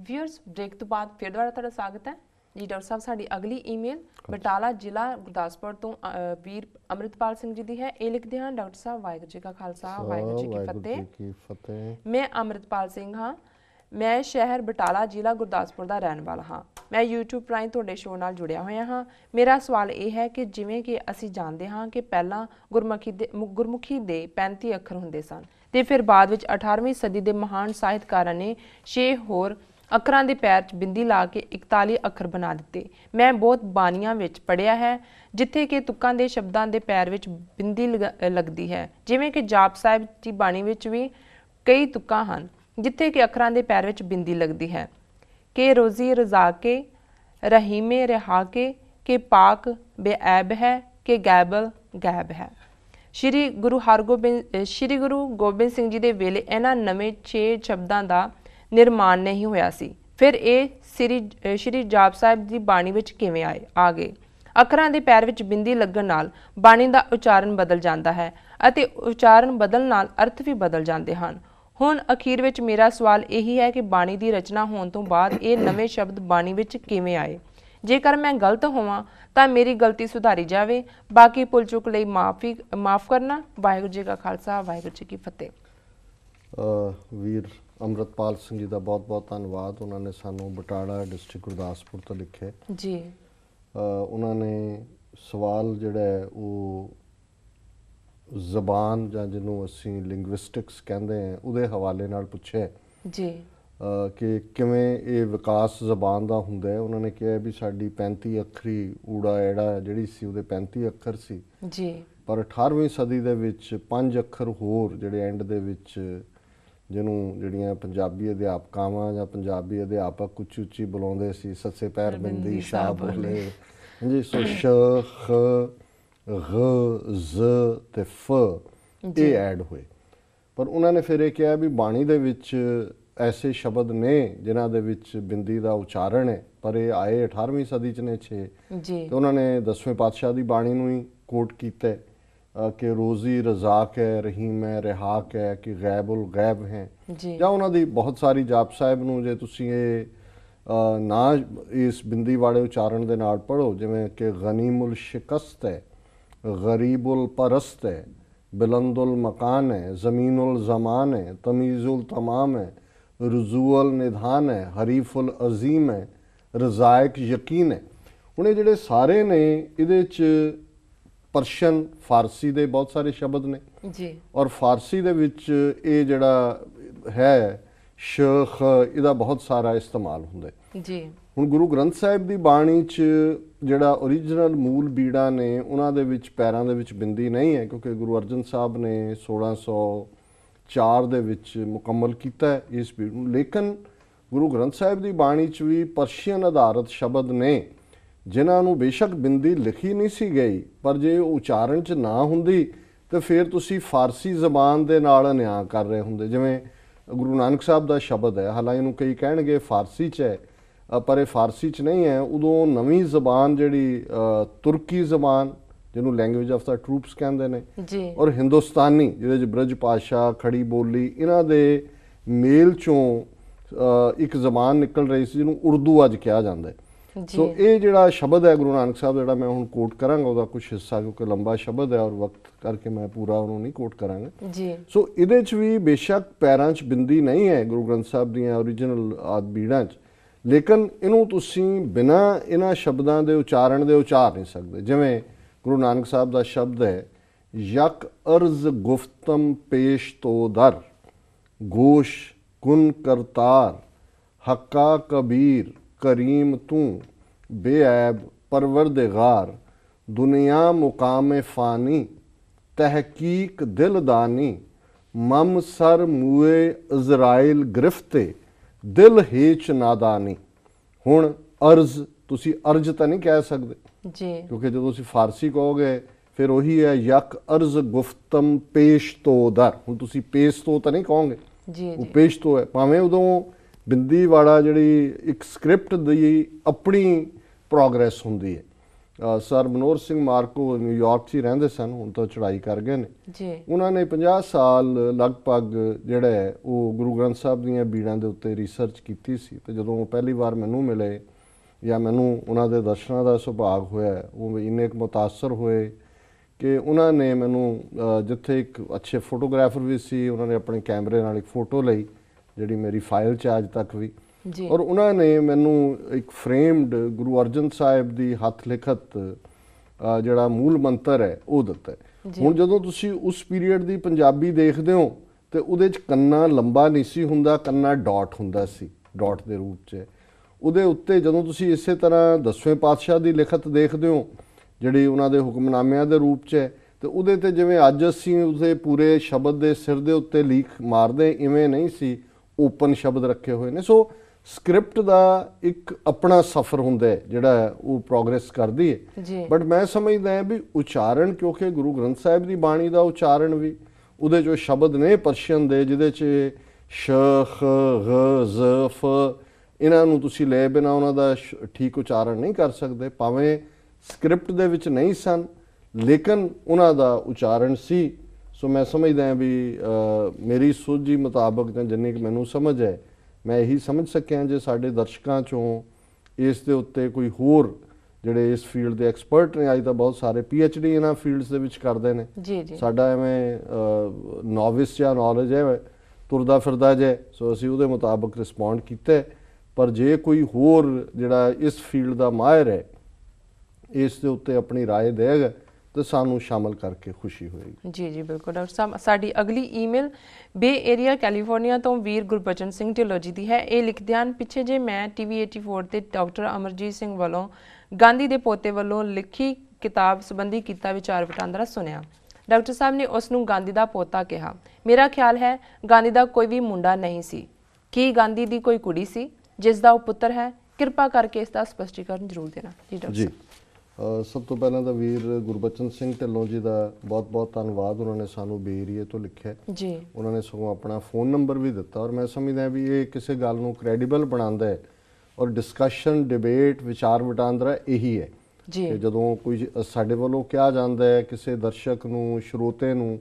Viewers break तो बाद फिर दोबारा तुहाडा स्वागत है जी। डॉक्टर साहब साडी अगली ईमेल बटाला जिला गुरदासपुर तो वीर अमृतपाल सिंह जी दी है। ये लिखते हैं डॉक्टर साहब वाहिगुरू जी का खालसा वाहिगुरू जी की फतेह। मैं अमृतपाल सिंह हाँ, मैं शहर बटाला जिला गुरदासपुर का रहने वाला हाँ। मैं यूट्यूब राਹੀਂ ਤੁਹਾਡੇ ਸ਼ੋਅ ਨਾਲ जुड़िया ਹੋਇਆ ਹਾਂ। मेरा सवाल ये है कि जिवें कि ਅਸੀਂ ਜਾਣਦੇ ਹਾਂ कि ਪਹਿਲਾਂ ਗੁਰਮੁਖੀ ਦੇ 35 ਅੱਖਰ ਹੁੰਦੇ ਸਨ ਤੇ ਫਿਰ ਬਾਅਦ ਵਿੱਚ 18ਵੀਂ ਸਦੀ ਦੇ ਮਹਾਨ ਸਾਹਿਤਕਾਰਾਂ ਨੇ 6 ਹੋਰ ਅੱਖਰਾਂ ਦੇ ਪੈਰ 'ਚ ਬਿੰਦੀ ਲਾ ਕੇ 41 ਅੱਖਰ ਬਣਾ ਦਿੱਤੇ। ਮੈਂ ਬਹੁਤ ਬਾਣੀਆਂ ਵਿੱਚ ਪੜ੍ਹਿਆ ਹੈ ਜਿੱਥੇ ਕਿ ਤੁਕਾਂ ਦੇ ਸ਼ਬਦਾਂ ਦੇ ਪੈਰ ਵਿੱਚ ਬਿੰਦੀ ਲੱਗਦੀ ਹੈ, ਜਿਵੇਂ ਕਿ ਜਾਪ ਸਾਹਿਬ ਦੀ ਬਾਣੀ ਵਿੱਚ ਵੀ ਕਈ ਤੁਕਾਂ ਹਨ ਜਿੱਥੇ ਕਿ ਅੱਖਰਾਂ ਦੇ ਪੈਰ ਵਿੱਚ ਬਿੰਦੀ ਲੱਗਦੀ ਹੈ ਕਿ ਰੋਜ਼ੀ ਰਜ਼ਾ ਕੇ ਰਹੀਮੇ ਰਿਹਾ ਕੇ ਪਾਕ ਬੇऐਬ ਹੈ ਕਿ ਗੈਬਲ ਗੈਬ ਹੈ। ਸ਼੍ਰੀ ਗੁਰੂ ਗੋਬਿੰਦ ਸਿੰਘ ਜੀ ਦੇ ਵੇਲੇ ਇਹਨਾਂ ਨਵੇਂ 6 ਸ਼ਬਦਾਂ ਦਾ ਨਿਰਮਾਣ ਨਹੀਂ ਹੋਇਆ ਸੀ। ਫਿਰ ਇਹ ਸ਼੍ਰੀ ਜਾਪ ਸਾਹਿਬ ਦੀ ਬਾਣੀ ਵਿੱਚ ਕਿਵੇਂ ਆ ਗਏ? ਅੱਖਰਾਂ ਦੇ ਪੈਰ ਵਿੱਚ ਬਿੰਦੀ ਲੱਗਣ ਨਾਲ ਬਾਣੀ ਦਾ ਉਚਾਰਨ ਬਦਲ ਜਾਂਦਾ ਹੈ ਅਤੇ ਉਚਾਰਨ ਬਦਲਣ ਨਾਲ ਅਰਥ ਵੀ ਬਦਲ ਜਾਂਦੇ ਹਨ। ਹੁਣ ਅਖੀਰ ਵਿੱਚ ਮੇਰਾ ਸਵਾਲ ਇਹੀ ਹੈ ਕਿ ਬਾਣੀ ਦੀ ਰਚਨਾ ਹੋਣ ਤੋਂ ਬਾਅਦ ਇਹ ਨਵੇਂ ਸ਼ਬਦ ਬਾਣੀ ਵਿੱਚ ਕਿਵੇਂ ਆਏ? ਜੇਕਰ ਮੈਂ ਗਲਤ ਹੋਵਾਂ ਤਾਂ ਮੇਰੀ ਗਲਤੀ ਸੁਧਾਰੀ ਜਾਵੇ। ਬਾਕੀ ਭੁੱਲ ਚੁੱਕ ਲਈ ਮਾਫ ਕਰਨਾ। ਵਾਹਿਗੁਰੂ ਜੀ ਕਾ ਖਾਲਸਾ ਵਾਹਿਗੁਰੂ ਜੀ ਕੀ ਫਤਿਹ। ਵੀਰ अमृतपाल सिंह जी का बहुत बहुत धन्यवाद। उन्होंने सानू बटाला डिस्ट्रिक्ट गुरदासपुर तो लिखे जी। उन्होंने सवाल जिहड़ा है वो जबान जां जिन्हों असीं लिंग्विस्टिक्स कहते हैं उहदे हवाले नाल पुछे जी कि किवें ये विकास जबान का हुंदा है। उन्होंने कहा भी साडी 35 अखरी ऊड़ा एड़ा जिहड़ी सी उहदे 35 अखर सी जी, पर 18वीं सदी दे विच 5 अखर होर जिहड़े एंड दे विच जिन्हों जिहड़ियां पंजाबी अध्यापकावां जां पंजाबी अध्यापक उच्ची उच्ची बुलाउंदे सी सस्से पैर बिंदी शाह बोले जी। सो श ख ग ज ते फ ये ऐड होए। पर उन्होंने फिर ये कहा भी बाणी दे विच ऐसे शब्द ने जिन्हां दे विच बिंदी दा उचारण है पर ये आए 18वीं सदी च ने 6 जी। तो उन्होंने 10वें पातशाह की बाणी नूं ही कोट किया कि रोज़ी रज़ाक है रहीम है रिहाक है कि गैबुल गैब हैं या उन्होंने बहुत सारी जाप साहिब नूं जे तुसीं ये ना इस बिंदी वाले उचारण दे नाल पढ़ो जिवें कि गनीमुल शिकस्त है गरीबुल परस्त है बुलंदुल मकान है ज़मीनुल ज़मान है तमीज़ुल तमाम है रुजूअल निधान है हरीफुल अजीम है रज़ायक यकीन है। हुण ये जिहड़े सारे ने इहदे च परशियन फारसी दे बहुत सारे शब्द ने जी और फारसी दे विच ये जिहड़ा है श ख इहदा बहुत सारा इस्तेमाल हुंदा है जी। हुण गुरु ग्रंथ साहिब दी बाणी च जिहड़ा ओरिजिनल मूल बीड़ा ने उन्हां दे विच पैरां दे विच बिंदी नहीं है क्योंकि गुरु अर्जन साहब ने 1604 दे विच मुकम्मल कीता है इस बीड़ नूं। लेकिन गुरु ग्रंथ साहिब दी बाणी च भी परशियन आधारित शब्द ने जिन्हां नूं बेशक बिंदी लिखी नहीं सी गई पर जे उचारण च ना हुंदी तो फिर तुसी फारसी जबान दे नाल अन्याय कर रहे हुंदे। जिवें गुरु नानक साहब दा शब्द है हालांकि इहनूं कई कहणगे फारसी च है पर यह फारसी च नहीं है। उदों नवीं जबान जिहड़ी तुर्की जबान जिन्हों लैंगुएज ऑफ द ट्रूप्स कहते हैं और हिंदुस्तानी जिहदे च ब्रज भाषा खड़ी बोली इन्हां दे मेल चों एक जबान निकल रही सी जिन्हों उर्दू अज कहा जाता है। सो ये जिहड़ा शब्द है गुरु नानक साहब जिहड़ा मैं हुण कोट करांगा उसका कुछ हिस्सा क्योंकि लंबा शब्द है और वक्त करके मैं पूरा उन्होंने नहीं कोट करांगा जी। सो इहदे च भी बेशक पैरां च बिंदी नहीं है गुरु ग्रंथ साहब दीआं ओरिजिनल बीड़ां च लेकिन इनू तुसीं बिना इन्हां शब्दां दे उचारण दे उचार नहीं सकदे। जिवें गुरु नानक साहब दा शब्द है यक अर्ज गुफ्तम पेश तो दर गोश कुन करतार हक्का कबीर करीम तू बेऐब परवरदिगार दुनिया मुकाम फ़ानी तहकीक दिलदानी मम सर मुए इज़राइल गिरफ्ते दिल हेच नादानी। हुण अर्ज तुसी अर्ज तो नहीं कह सकते जी क्योंकि जो तुसी फारसी कहोगे फिर वही है यक अर्ज गुफ्तम पेश तो दर। हुण तुसी पेश तो नहीं कहोगे जी वो पेश तो है भावें उदों बिंदी वाला जिहड़ी एक स्क्रिप्ट दी अपनी प्रोग्रेस हुंदी है ਸਰ ਮਨੋਹਰ ਸਿੰਘ ਮਾਰਕੋ ਨਿਊਯਾਰਕ 'ਚ ਹੀ ਰਹਿੰਦੇ ਸਨ, ਹੁਣ ਤਾਂ ਚੜ੍ਹਾਈ ਕਰ ਗਏ ਨੇ ਜੀ। ਉਹਨਾਂ ਨੇ 50 ਸਾਲ ਲਗਭਗ ਜਿਹੜਾ ਹੈ ਉਹ ਗੁਰੂ ਗ੍ਰੰਥ ਸਾਹਿਬ ਦੀਆਂ ਬੀੜਾਂ ਦੇ ਉੱਤੇ ਰਿਸਰਚ ਕੀਤੀ ਸੀ। ਤੇ ਜਦੋਂ ਉਹ ਪਹਿਲੀ ਵਾਰ ਮੈਨੂੰ ਮਿਲੇ ਜਾਂ ਮੈਨੂੰ ਉਹਨਾਂ ਦੇ ਦਰਸ਼ਨਾਂ ਦਾ ਸੁਭਾਗ ਹੋਇਆ, ਉਹ ਇੰਨੇ ਕੁ ਮੁਤਾਸਰ ਹੋਏ ਕਿ ਉਹਨਾਂ ਨੇ ਮੈਨੂੰ ਜਿੱਥੇ ਇੱਕ ਅੱਛੇ ਫੋਟੋਗ੍ਰਾਫਰ ਵੀ ਸੀ, ਉਹਨਾਂ ਨੇ ਆਪਣੇ ਕੈਮਰੇ ਨਾਲ ਇੱਕ ਫੋਟੋ ਲਈ ਜਿਹੜੀ ਮੇਰੀ ਫਾਈਲ 'ਚ ਅੱਜ ਤੱਕ ਵੀ, ਔਰ ਉਹਨਾਂ ਨੇ ਮੈਨੂੰ ਇੱਕ ਫਰੇਮਡ ਗੁਰੂ ਅਰਜਨ ਸਾਹਿਬ ਦੀ ਹੱਥ ਲਿਖਤ ਜਿਹੜਾ ਮੂਲ ਮੰਤਰ ਹੈ ਉਹ ਦਿੱਤਾ। ਹੁਣ ਜਦੋਂ ਤੁਸੀਂ ਉਸ ਪੀਰੀਅਡ ਦੀ ਪੰਜਾਬੀ ਦੇਖਦੇ ਹੋ ਤੇ ਉਹਦੇ 'ਚ ਕੰਨਾ ਲੰਬਾ ਨਹੀਂ ਸੀ ਹੁੰਦਾ, ਕੰਨਾ ਡਾਟ ਹੁੰਦਾ ਸੀ, ਡਾਟ ਦੇ ਰੂਪ 'ਚ। ਉਹਦੇ ਉੱਤੇ ਜਦੋਂ ਤੁਸੀਂ ਇਸੇ ਤਰ੍ਹਾਂ 10ਵੇਂ ਪਾਤਸ਼ਾਹ ਦੀ ਲਿਖਤ ਦੇਖਦੇ ਹੋ ਜਿਹੜੀ ਉਹਨਾਂ ਦੇ ਹੁਕਮਨਾਮਿਆਂ ਦੇ ਰੂਪ 'ਚ ਹੈ, ਤੇ ਉਹਦੇ ਤੇ ਜਿਵੇਂ ਅੱਜ ਅਸੀਂ ਉਸਦੇ ਪੂਰੇ ਸ਼ਬਦ ਦੇ ਸਿਰ ਦੇ ਉੱਤੇ ਲੀਕ ਮਾਰਦੇ, ਇਵੇਂ ਨਹੀਂ ਸੀ, ਓਪਨ ਸ਼ਬਦ ਰੱਖੇ ਹੋਏ ਨੇ। ਸੋ ਸਕ੍ਰਿਪਟ ਦਾ ਇੱਕ ਆਪਣਾ ਸਫ਼ਰ ਹੁੰਦਾ ਹੈ ਜਿਹੜਾ ਉਹ ਪ੍ਰੋਗਰੈਸ ਕਰਦੀ ਹੈ। ਬਟ ਮੈਂ ਸਮਝਦਾ ਹਾਂ ਵੀ ਉਚਾਰਨ, ਕਿਉਂਕਿ ਗੁਰੂ ਗ੍ਰੰਥ ਸਾਹਿਬ ਦੀ ਬਾਣੀ ਦਾ ਉਚਾਰਨ ਵੀ ਉਹਦੇ 'ਚੋਂ ਸ਼ਬਦ ਨੇ ਪਰਸ਼ੀਅਨ ਦੇ ਜਿਹਦੇ 'ਚ ਸ਼, ਖ, ਗ, ਜ਼, ਫ, ਇਹਨਾਂ ਨੂੰ ਤੁਸੀਂ ਲੈ ਬਿਨਾਂ ਉਹਨਾਂ ਦਾ ਠੀਕ ਉਚਾਰਨ ਨਹੀਂ ਕਰ ਸਕਦੇ। ਭਾਵੇਂ ਸਕ੍ਰਿਪਟ ਦੇ ਵਿੱਚ ਨਹੀਂ ਸਨ ਲੇਕਿਨ ਉਹਨਾਂ ਦਾ ਉਚਾਰਨ ਸੀ। ਸੋ ਮੈਂ ਸਮਝਦਾ ਹਾਂ ਵੀ ਮੇਰੀ ਸੋਝੀ ਮੁਤਾਬਕ ਜਾਂ ਜਿੰਨੀ ਕਿ ਮੈਨੂੰ ਸਮਝ ਹੈ, ਮੈਂ ਇਹੀ ਸਮਝ ਸਕਿਆ ਜੇ ਸਾਡੇ ਦਰਸ਼ਕਾਂ 'ਚੋਂ ਇਸ ਦੇ ਉੱਤੇ ਕੋਈ ਹੋਰ ਜਿਹੜੇ ਇਸ ਫੀਲਡ ਦੇ ਐਕਸਪਰਟ ਨੇ, ਅੱਜ ਤਾਂ ਬਹੁਤ ਸਾਰੇ PhD ਇਹਨਾਂ ਫੀਲਡਸ ਦੇ ਵਿੱਚ ਕਰਦੇ ਨੇ, ਸਾਡਾ ਐਵੇਂ ਨੋਵਿਸ ਜਾਂ ਨੌਲੇਜ ਹੈ ਤੁਰਦਾ ਫਿਰਦਾ ਜੇ, ਸੋ ਅਸੀਂ ਉਹਦੇ ਮੁਤਾਬਕ ਰਿਸਪੌਂਡ ਕੀਤਾ। ਪਰ ਜੇ ਕੋਈ ਹੋਰ ਜਿਹੜਾ ਇਸ ਫੀਲਡ ਦਾ ਮਾਹਿਰ ਹੈ ਇਸ ਦੇ ਉੱਤੇ ਆਪਣੀ ਰਾਏ ਦੇਗਾ तो सानू शामिल करके खुशी होएगी। जी जी बिल्कुल डॉक्टर साहब। साडी अगली ईमेल बे एरिया कैलीफोर्निया तो वीर गुरबचन सिंह ढिल्लों जी दी है। ये लिखते हैं, पिछे जे मैं TV 84 ते डॉक्टर अमरजीत सिंह वालों गांधी दे पोते वालों लिखी किताब संबंधी किता विचार वटांदरा सुनिया। डॉक्टर साहब ने उसनू गांधी दा पोता कहा। मेरा ख्याल है गांधी दा कोई भी मुंडा नहीं सी, कि गांधी दी कोई कुड़ी सी जिसदा वो पुत्र है? कृपा करके इसका स्पष्टीकरण जरूर देना। जी डॉक्टर साहब। सब तो पहला तो वीर गुरबचन सिंह ढिल्लों जी का बहुत बहुत धन्यवाद। उन्होंने सानू बे एरिए तो लिखा जी, उन्होंने सगों अपना फोन नंबर भी दिता और मैं समझदा भी ये किसी गल नूं क्रैडिबल बनाता है और डिस्कशन डिबेट विचार वटांदरा यही है कि जदों कोई साडे वालों कहा जाता है किसी दर्शक नूं श्रोते नूं,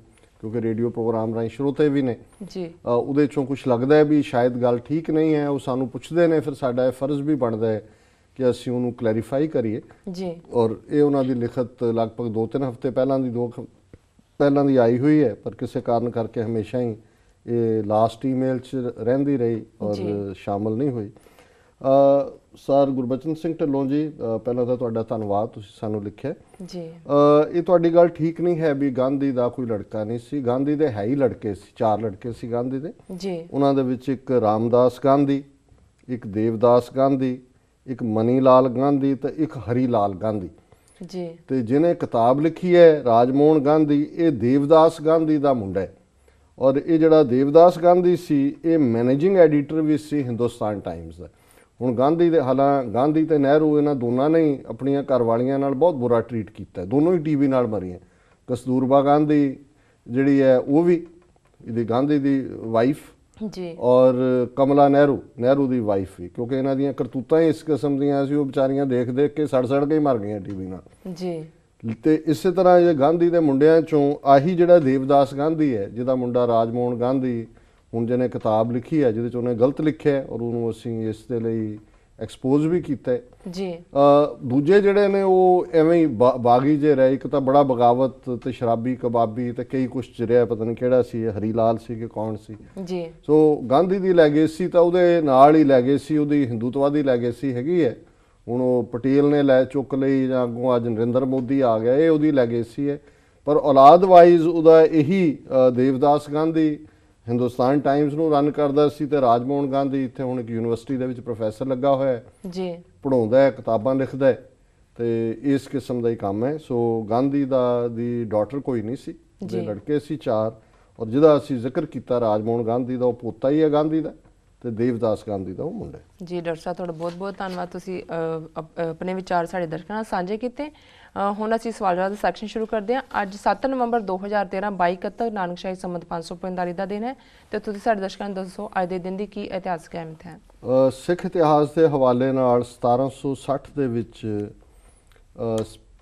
क्योंकि रेडियो प्रोग्राम राही श्रोते भी ने जी, उहदे चों कुछ लगता है भी शायद गल ठीक नहीं है, वो सानू पुछदे ने, फिर साडा फर्ज भी बनता है कि असीं उहनूं क्लैरीफाई करिए जी। और ये उन्हां दी लिखत लगभग 2-3 हफ्ते पहलां दी आई हुई है, पर किसी कारण करके हमेशा ही ये लास्ट ईमेल च रहिंदी रही और शामिल नहीं हुई। सर गुरबचन सिंह ढिल्लों जी, पहला तो तुहाडा धन्नवाद, तुसीं सानूं लिखिआ जी। ये तुहाडी गल ठीक नहीं है भी गांधी दा कोई लड़का नहीं सी। गांधी दे है ही लड़के सी, 4 लड़के सी गांधी दे जी। उन्हां दे विच एक रामदास गांधी, एक देवदास गांधी, एक मनी लाल गांधी तो एक हरी लाल गांधी जी। तो जिन्हें किताब लिखी है राजमोहन गांधी, ये देवदास गांधी का मुंडा है। और ये जड़ा देवदास गांधी सी ये मैनेजिंग एडिटर भी सी हिंदुस्तान टाइम्स का। हुण गांधी दे हालां गांधी ते नेहरू इन्हां दोनों ने ही अपनियां घरवालियां नाल बहुत बुरा ट्रीट किया, दोनों ही टीबी नाल मरियां। कस्तूरबा गांधी जिहड़ी है वो भी इहदी गांधी दी वाइफ जी, और कमला नेहरू दी वाइफ भी, क्योंकि इन्हां दीयां करतूतां ही इस किस्म दीयां सी, वो बेचारियां देख देख के सड़ के ही मर गईयां टीबी नाल जी। ते इस तरह ये गांधी दे मुंडियां चों आही जिहड़ा देवदास गांधी है, जिहदा मुंडा राजमोहन गांधी हुण जिहने किताब लिखी है जिहदे च उहने गलत लिखिआ है और उहनूं असीं इस दे लई एक्सपोज भी किया जी। दूजे जिहड़े ने वो एवें ही बागी जे रहे, एक तो बड़ा बगावत ते शराबी कबाबी ते कई कुछ चिरिया, पता नहीं किहड़ा सी, हरी लाल सी कि कौन सी जी। सो गांधी दी लैगेसी तो उहदे नाल ही लैगेसी उहदी हिंदुत्ववादी लैगेसी हैगी है। हुण वो पटेल ने लै चुक लई जां अगों अज नरेंद्र मोदी आ गया, ये उहदी लैगेसी है। पर औलाद वाइज उहदा यही देवदास गांधी हिंदुस्तान टाइम्स नूं रन करदा सी ते राजमोहन गांधी इत्थे हुण एक यूनिवर्सिटी दे विच प्रोफैसर लगा होया है जी, पढ़ाउंदा है, किताबां लिखदा है, ते इस किस्म दा ही काम है। सो गांधी दी डॉटर कोई नहीं सी, दे लड़के सी 4, और जिहदा असीं जिक्र कीता राजमोहन गांधी दा, वो पोता ही है गांधी दा, ते देवदास गांधी दा वो मुंडा जी। डॉक्टर साहब तुहाडा बहुत बहुत धन्नवाद, तुसीं अपने विचार साडे दर्शकां नाल साझे कीते। हुण असीं सवाल जवाब दा सैक्शन शुरू करदे हां। अज 7 नवंबर 2013 22 नानकशाही संमत 545 दा दिन है, ते तुसीं साडे दर्शकां नूं दसो अज दे दिन दी की इतिहासक अहमियत है? सिख इतिहास के हवाले नाल 1760 दे विच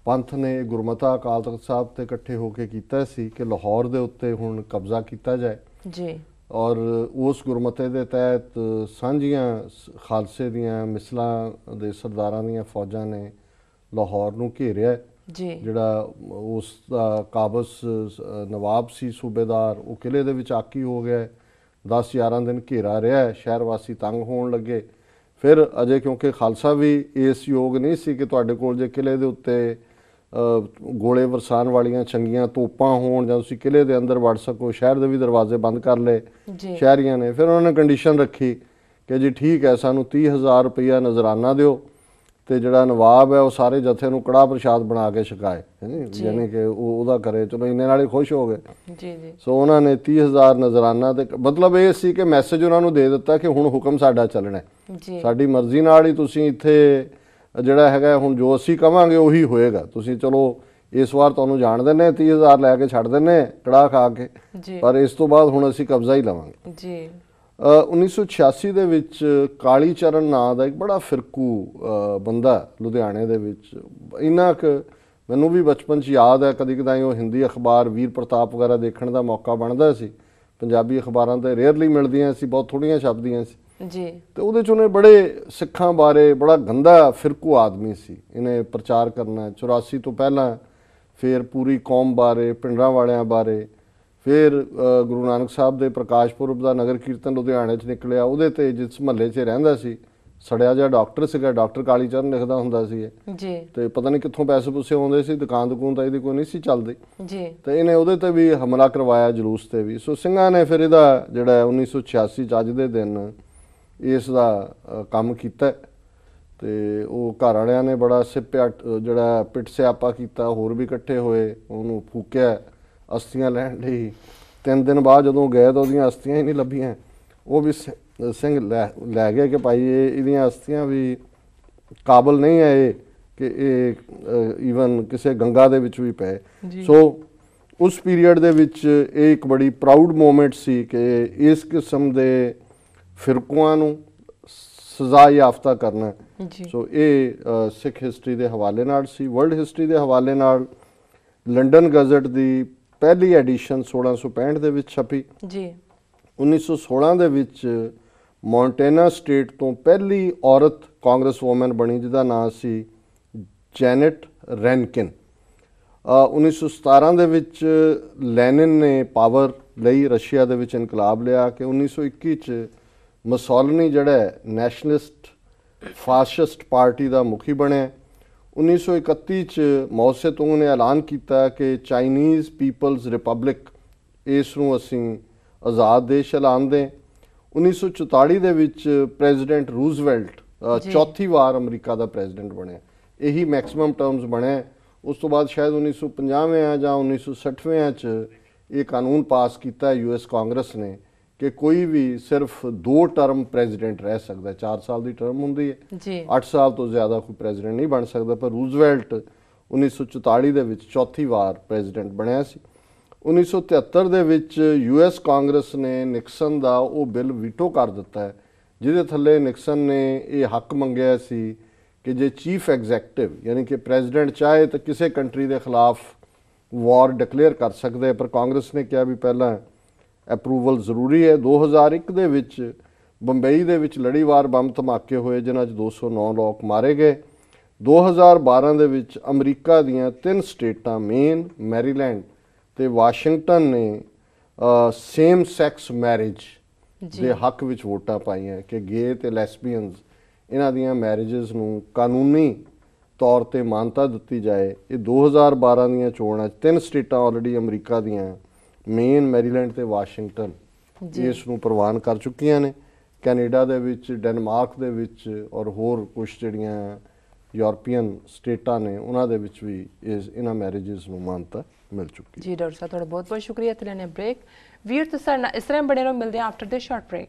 ਪੰਥ ਨੇ ਗੁਰਮਤਾ ਅਕਾਲ ਤਖਤ ਸਾਹਿਬ ਤੇ ਇਕੱਠੇ ਹੋ ਕੇ ਕੀਤਾ ਸੀ ਕਿ ਲਾਹੌਰ ਦੇ ਉੱਤੇ ਹੁਣ ਕਬਜ਼ਾ ਕੀਤਾ ਜਾਏ ਜੀ। ਔਰ ਉਸ ਗੁਰਮਤੇ ਦੇ ਤਹਿਤ ਸਾਂਝੀਆਂ ਖਾਲਸੇ ਦੀਆਂ ਮਿਸਲਾਂ ਦੇ ਸਰਦਾਰਾਂ ਦੀਆਂ ਫੌਜਾਂ ਨੇ ਲਾਹੌਰ ਨੂੰ ਘੇਰਿਆ ਜੀ। ਜਿਹੜਾ ਉਸ ਦਾ ਕਾਬਸ ਨਵਾਬ ਸੀ ਸੂਬੇਦਾਰ, ਉਹ ਕਿਲੇ ਦੇ ਵਿੱਚ ਆਕੀ ਹੋ ਗਿਆ। 10-11 ਦਿਨ ਘੇਰਾ ਰਿਹਾ, ਸ਼ਹਿਰ ਵਾਸੀ ਤੰਗ ਹੋਣ ਲੱਗੇ। ਫਿਰ ਅਜੇ ਕਿਉਂਕਿ ਖਾਲਸਾ ਵੀ ਇਸ ਯੋਗ ਨਹੀਂ ਸੀ ਕਿ ਤੁਹਾਡੇ ਕੋਲ ਜੇ ਕਿਲੇ ਦੇ ਉੱਤੇ ਗੋਲੇ ਵਰਸਾਉਣ ਵਾਲੀਆਂ ਚੰਗੀਆਂ ਤੋਪਾਂ ਹੋਣ ਜਾਂ ਤੁਸੀਂ ਕਿਲੇ ਦੇ ਅੰਦਰ ਵੜ ਸਕੋ, ਸ਼ਹਿਰ ਦੇ ਵੀ ਦਰਵਾਜ਼ੇ ਬੰਦ ਕਰ ਲਏ ਸ਼ਹਿਰੀਆਂ ਨੇ। ਫਿਰ ਉਹਨਾਂ ਨੇ ਕੰਡੀਸ਼ਨ ਰੱਖੀ ਕਿ ਜੀ ਠੀਕ ਹੈ, ਸਾਨੂੰ 30,000 ਰੁਪਈਆ ਨਜ਼ਰਾਨਾ ਦਿਓ ਤੇ ਜਿਹੜਾ ਨਵਾਬ ਹੈ ਉਹ ਸਾਰੇ ਜਥੇ ਨੂੰ ਕੜਾਹ ਪ੍ਰਸ਼ਾਦ ਬਣਾ ਕੇ ਛਕਾਏ, ਯਾਨੀ ਕਿ ਉਹਦਾ ਕਰੇ। ਚਲੋ ਇੰਨੇ ਨਾਲ ਹੀ ਖੁਸ਼ ਹੋ ਗਏ ਜੀ ਜੀ। ਸੋ ਉਹਨਾਂ ਨੇ 30,000 ਨਜ਼ਰਾਨਾ ਤੇ ਮਤਲਬ ਇਹ ਸੀ ਕਿ ਮੈਸੇਜ ਉਹਨਾਂ ਨੂੰ ਦੇ ਦਿੱਤਾ ਕਿ ਹੁਣ ਹੁਕਮ ਸਾਡਾ ਚੱਲਣਾ, ਸਾਡੀ ਮਰਜ਼ੀ ਨਾਲ ਹੀ ਤੁਸੀਂ ਇੱਥੇ ਜਿਹੜਾ ਹੈਗਾ ਹੁਣ ਜੋ ਅਸੀਂ ਕਵਾਂਗੇ ਉਹੀ ਹੋਏਗਾ। ਤੁਸੀਂ ਚਲੋ ਇਸ ਵਾਰ ਤੁਹਾਨੂੰ ਜਾਣ ਦਿੰਦੇ 30,000 ਲੈ ਕੇ ਛੱਡ ਦਿੰਦੇ ਕੜਾਹ ਖਾ ਕੇ, ਪਰ ਇਸ ਤੋਂ ਬਾਅਦ ਹੁਣ ਅਸੀਂ ਕਬਜ਼ਾ ਹੀ ਲਵਾਂਗੇ ਜੀ। 1986 ਦੇ ਵਿੱਚ ਕਾਲੀ ਚਰਨ ਨਾਂ ਦਾ ਇੱਕ ਬੜਾ ਫਿਰਕੂ ਬੰਦਾ ਲੁਧਿਆਣੇ ਦੇ ਵਿੱਚ, ਇੰਨਾ ਕੁ ਮੈਨੂੰ ਵੀ ਬਚਪਨ 'ਚ ਯਾਦ ਹੈ, ਕਦੀ ਕਦਾਈ ਉਹ ਹਿੰਦੀ ਅਖਬਾਰ ਵੀਰ ਪ੍ਰਤਾਪ ਵਗੈਰਾ ਦੇਖਣ ਦਾ ਮੌਕਾ ਬਣਦਾ ਸੀ। ਪੰਜਾਬੀ ਅਖਬਾਰਾਂ ਤੇ ਰੇਅਰਲੀ ਮਿਲਦੀਆਂ ਸੀ, ਬਹੁਤ ਥੋੜ੍ਹੀਆਂ ਛਪਦੀਆਂ ਸੀ ਜੀ। ਤੇ ਉਹਦੇ 'ਚ ਉਹਨੇ ਬੜੇ ਸਿੱਖਾਂ ਬਾਰੇ ਬੜਾ ਗੰਦਾ ਫਿਰਕੂ ਆਦਮੀ ਸੀ, ਇਹਨੇ ਪ੍ਰਚਾਰ ਕਰਨਾ 84 ਤੋਂ ਪਹਿਲਾਂ, ਫਿਰ ਪੂਰੀ ਕੌਮ ਬਾਰੇ, ਪਿੰਡਾਂ ਵਾਲਿਆਂ ਬਾਰੇ। ਫਿਰ ਗੁਰੂ ਨਾਨਕ ਸਾਹਿਬ ਦੇ ਪ੍ਰਕਾਸ਼ ਪੁਰਬ ਦਾ ਨਗਰ ਕੀਰਤਨ ਲੁਧਿਆਣੇ 'ਚ ਨਿਕਲਿਆ, ਉਹਦੇ ਤੇ ਜਿਸ ਮਹੱਲੇ 'ਚ ਰਹਿੰਦਾ ਸੀ ਸੜਿਆ ਜਿਹਾ ਡਾਕਟਰ ਸੀਗਾ, ਡਾਕਟਰ ਕਾਲੀ ਚਰਨ ਲਿਖਦਾ ਹੁੰਦਾ ਸੀ ਜੀ। ਤੇ ਪਤਾ ਨਹੀਂ ਕਿੱਥੋਂ ਪੈਸੇ ਪੂਸੇ ਆਉਂਦੇ ਸੀ, ਦੁਕਾਨ ਤਾਂ ਇਹਦੀ ਕੋਈ ਨਹੀਂ ਸੀ ਚੱਲਦੀ ਜੀ। ਤੇ ਇਹਨੇ ਉਹਦੇ ਤੇ ਵੀ ਹਮਲਾ ਕਰਵਾਇਆ, ਜਲੂਸ ਤੇ ਵੀ। ਸੋ ਸਿੰਘਾਂ ਨੇ ਫਿਰ ਇਹਦਾ ਜਿਹੜਾ 1986 'ਚ ਅੱਜ ਦੇ ਦਿਨ ਇਸ ਦਾ ਕੰਮ ਕੀਤਾ ਤੇ ਉਹ ਘਰ ਵਾਲਿਆਂ ਨੇ ਬੜਾ ਸਿੱਪਿਆ, ਜਿਹੜਾ ਪਿੱਟ ਸਿਆਪਾ ਕੀਤਾ, ਹੋਰ ਵੀ ਇਕੱਠੇ ਹੋਏ, ਉਹਨੂੰ ਫੂਕਿਆ ਅਸਥੀਆਂ ਲੈਣ ਲਈ। 3 ਦਿਨ ਬਾਅਦ ਜਦੋਂ ਗਏ ਤਾਂ ਉਹਦੀਆਂ ਅਸਥੀਆਂ ਹੀ ਨਹੀਂ ਲੱਭੀਆਂ। ਉਹ ਵੀ ਸਿੰਘ ਲੈ ਗਏ ਕਿ ਭਾਈ ਇਹਦੀਆਂ ਅਸਥੀਆਂ ਵੀ ਕਾਬਲ ਨਹੀਂ ਹੈ ਇਹ ਕਿ ਇਹ ਈਵਨ ਕਿਸੇ ਗੰਗਾ ਦੇ ਵਿੱਚ ਵੀ ਪਏ। ਸੋ ਉਸ ਪੀਰੀਅਡ ਦੇ ਵਿੱਚ ਇਹ ਇੱਕ ਬੜੀ ਪ੍ਰਾਊਡ ਮੂਮੈਂਟ ਸੀ ਕਿ ਇਸ ਕਿਸਮ ਦੇ ਫਿਰਕੂਆਂ ਨੂੰ ਸਜ਼ਾ ਯਾਫਤਾ ਕਰਨਾ। ਸੋ ਇਹ ਸਿੱਖ ਹਿਸਟਰੀ ਦੇ ਹਵਾਲੇ ਨਾਲ ਸੀ। ਵਰਲਡ ਹਿਸਟਰੀ ਦੇ ਹਵਾਲੇ ਨਾਲ ਲੰਡਨ ਗਜ਼ਟ ਦੀ ਪਹਿਲੀ ਐਡੀਸ਼ਨ 1665 ਦੇ ਵਿੱਚ ਛਪੀ ਜੀ। 1916 ਦੇ ਵਿੱਚ ਮੌਂਟੇਨਾ ਸਟੇਟ ਤੋਂ ਪਹਿਲੀ ਔਰਤ ਕਾਂਗਰਸ ਵੂਮਨ ਬਣੀ ਜਿਹਦਾ ਨਾਮ ਸੀ ਜੈਨੇਟ ਰੈਨਕਿਨ। 1917 ਦੇ ਵਿੱਚ ਲੈਨਿਨ ਨੇ ਪਾਵਰ ਲਈ, ਰਸ਼ੀਆ ਦੇ ਵਿੱਚ ਇਨਕਲਾਬ ਲਿਆ ਕਿ 1921 ਚ ਮਸੋਲਨੀ ਜਿਹੜਾ ਨੈਸ਼ਨਲਿਸਟ ਫਾਸਿਸਟ ਪਾਰਟੀ ਦਾ ਮੁਖੀ ਬਣਿਆ। 1931 ਚ ਮਾਓ ਸੇ ਤੁੰਗ ਨੇ ਐਲਾਨ ਕੀਤਾ ਕਿ ਚਾਈਨੀਜ਼ ਪੀਪਲਜ਼ ਰਿਪਬਲਿਕ ਇਸ ਨੂੰ ਅਸੀਂ ਆਜ਼ਾਦ ਦੇਸ਼ ਐਲਾਨਦੇ। 1944 ਦੇ ਵਿੱਚ ਪ੍ਰੈਜ਼ੀਡੈਂਟ ਰੂਜ਼ਵੈਲਟ ਚੌਥੀ ਵਾਰ ਅਮਰੀਕਾ ਦਾ ਪ੍ਰੈਜ਼ੀਡੈਂਟ ਬਣਿਆ। ਇਹੀ ਮੈਕਸਿਮਮ ਟਰਮਸ ਬਣਿਆ। ਉਸ ਤੋਂ ਬਾਅਦ ਸ਼ਾਇਦ 1950 ਜਾਂ 1960 ਚ ਇਹ ਕਾਨੂੰਨ ਪਾਸ ਕੀਤਾ ਯੂਐਸ ਕਾਂਗਰਸ ਨੇ ਕਿ ਕੋਈ ਵੀ ਸਿਰਫ 2 ਟਰਮ ਪ੍ਰੈਜ਼ੀਡੈਂਟ ਰਹਿ ਸਕਦਾ। 4 ਸਾਲ ਦੀ ਟਰਮ ਹੁੰਦੀ ਹੈ ਜੀ, 8 ਸਾਲ ਤੋਂ ਜ਼ਿਆਦਾ ਕੋਈ ਪ੍ਰੈਜ਼ੀਡੈਂਟ ਨਹੀਂ ਬਣ ਸਕਦਾ। ਪਰ ਰੂਜ਼ਵੈਲਟ 1944 ਦੇ ਵਿੱਚ ਚੌਥੀ ਵਾਰ ਪ੍ਰੈਜ਼ੀਡੈਂਟ ਬਣਿਆ ਸੀ। 1973 ਦੇ ਵਿੱਚ ਯੂਐਸ ਕਾਂਗਰਸ ਨੇ ਨਿਕਸਨ ਦਾ ਉਹ ਬਿੱਲ ਵੀਟੋ ਕਰ ਦਿੱਤਾ ਜਿਹਦੇ ਥੱਲੇ ਨਿਕਸਨ ਨੇ ਇਹ ਹੱਕ ਮੰਗਿਆ ਸੀ ਕਿ ਜੇ ਚੀਫ ਐਗਜ਼ੈਕਟਿਵ ਯਾਨੀ ਕਿ ਪ੍ਰੈਜ਼ੀਡੈਂਟ ਚਾਹੇ ਤਾਂ ਕਿਸੇ ਕੰਟਰੀ ਦੇ ਖਿਲਾਫ ਵਾਰ ਡਿਕਲੇਅਰ ਕਰ ਸਕਦੇ, ਪਰ ਕਾਂਗਰਸ ਨੇ ਕਿਹਾ ਵੀ ਪਹਿਲਾਂ ਅਪਰੂਵਲ ਜ਼ਰੂਰੀ ਹੈ। 2001 ਦੇ ਵਿੱਚ ਬੰਬਈ ਦੇ ਵਿੱਚ ਲੜੀਵਾਰ ਬੰਬ ਧਮਾਕੇ ਹੋਏ ਜਿਨ੍ਹਾਂ 'ਚ 209 ਲੋਕ ਮਾਰੇ ਗਏ। 2012 ਦੇ ਵਿੱਚ ਅਮਰੀਕਾ ਦੀਆਂ 3 ਸਟੇਟਾਂ ਮੇਨ, ਮੈਰੀਲੈਂਡ ਤੇ ਵਾਸ਼ਿੰਗਟਨ ਨੇ ਸੇਮ ਸੈਕਸ ਮੈਰਿਜ ਦੇ ਹੱਕ ਵਿੱਚ ਵੋਟਾਂ ਪਾਈਆਂ ਕਿ ਗੇ ਤੇ ਲੈਸਬੀਅਨਸ ਇਹਨਾਂ ਦੀਆਂ ਮੈਰਿਜਸ ਨੂੰ ਕਾਨੂੰਨੀ ਤੌਰ ਤੇ ਮਾਨਤਾ ਦਿੱਤੀ ਜਾਏ। ਇਹ 2012 ਦੀਆਂ ਚੋਣਾਂ 'ਚ 3 ਸਟੇਟਾਂ ਆਲਰੇਡੀ ਅਮਰੀਕਾ ਦੀਆਂ ਮੇਨ, ਮੈਰੀਲੈਂਡ ਤੇ ਵਾਸ਼ਿੰਗਟਨ ਇਸ ਨੂੰ ਪ੍ਰਵਾਨ ਕਰ ਚੁੱਕੀਆਂ ਨੇ। ਕੈਨੇਡਾ ਦੇ ਵਿੱਚ, ਡੈਨਮਾਰਕ ਦੇ ਵਿੱਚ ਔਰ ਹੋਰ ਕੁਝ ਜਿਹੜੀਆਂ ਯੂਰਪੀਅਨ ਸਟੇਟਾਂ ਨੇ ਉਹਨਾਂ ਦੇ ਵਿੱਚ ਵੀ ਇਹਨਾਂ ਮੈਰਿਜਸ ਨੂੰ ਮਾਨਤਾ ਮਿਲ ਚੁੱਕੀ। ਜੀ ਡਾਕਟਰ ਸਾਹਿਬ ਤੁਹਾਡਾ ਬਹੁਤ ਬਹੁਤ ਸ਼ੁਕਰੀਆ। ਇੱਥੇ ਲੈਣੇ ਬ੍ਰੇਕ। ਵੀਰ ਤੁਸੀਂ ਸਾਡੇ ਨਾਲ ਇਸ ਤਰ੍ਹਾਂ ਬਣੇ ਰਹੋ, ਮਿਲਦੇ ਹਾਂ ਆਫਟਰ ਦਿਸ ਸ਼ਾਰਟ ਬ੍ਰੇਕ।